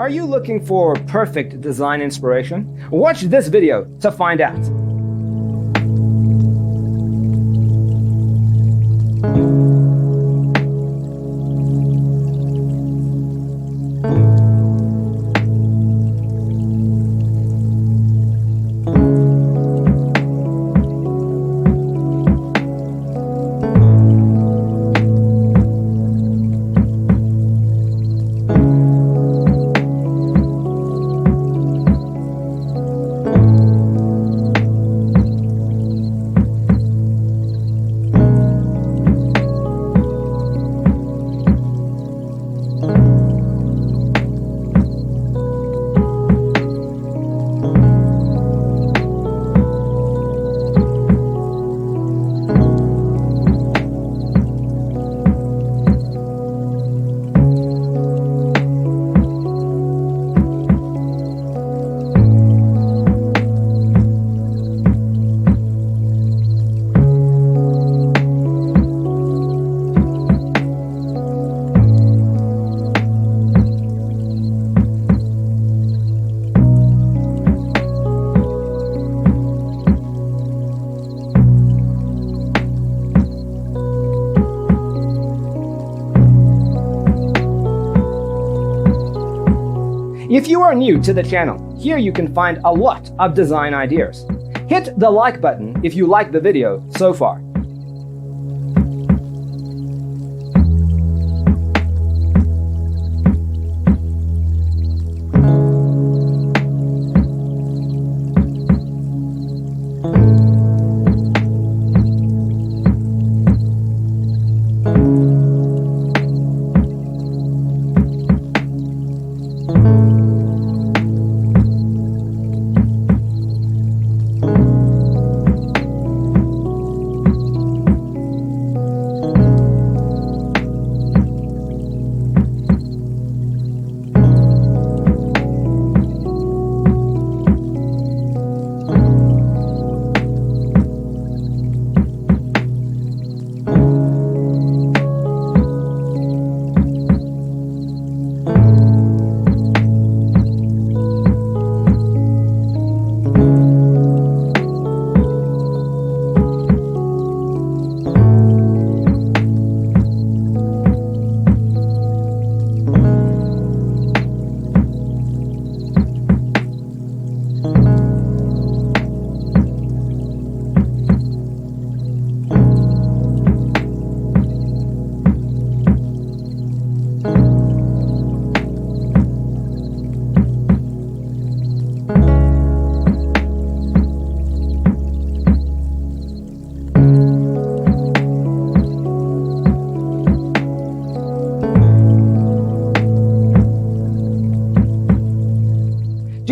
Are you looking for perfect design inspiration? Watch this video to find out. If you are new to the channel, here you can find a lot of design ideas. Hit the like button if you like the video so far.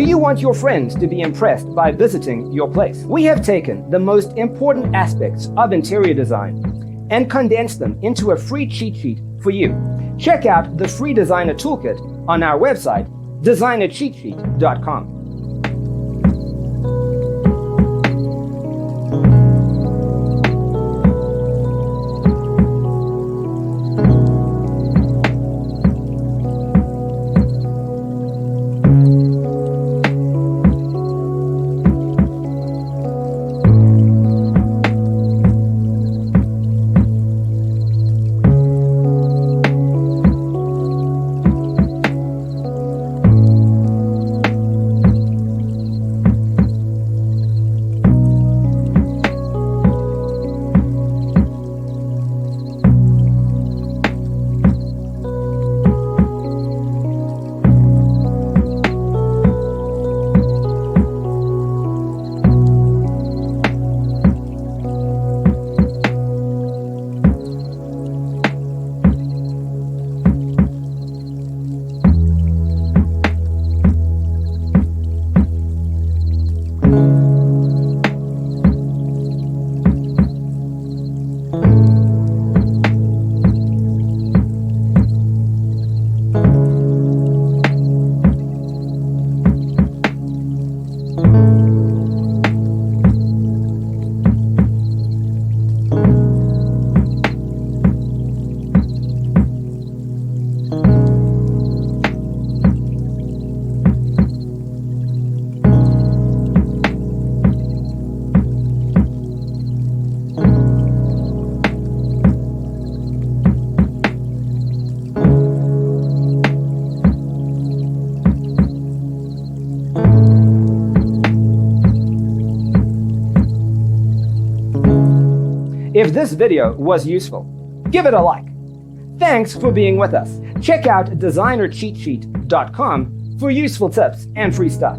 Do you want your friends to be impressed by visiting your place? We have taken the most important aspects of interior design and condensed them into a free cheat sheet for you. Check out the free designer toolkit on our website, designercheatsheet.com. If this video was useful, give it a like. Thanks for being with us. Check out designercheatsheet.com for useful tips and free stuff.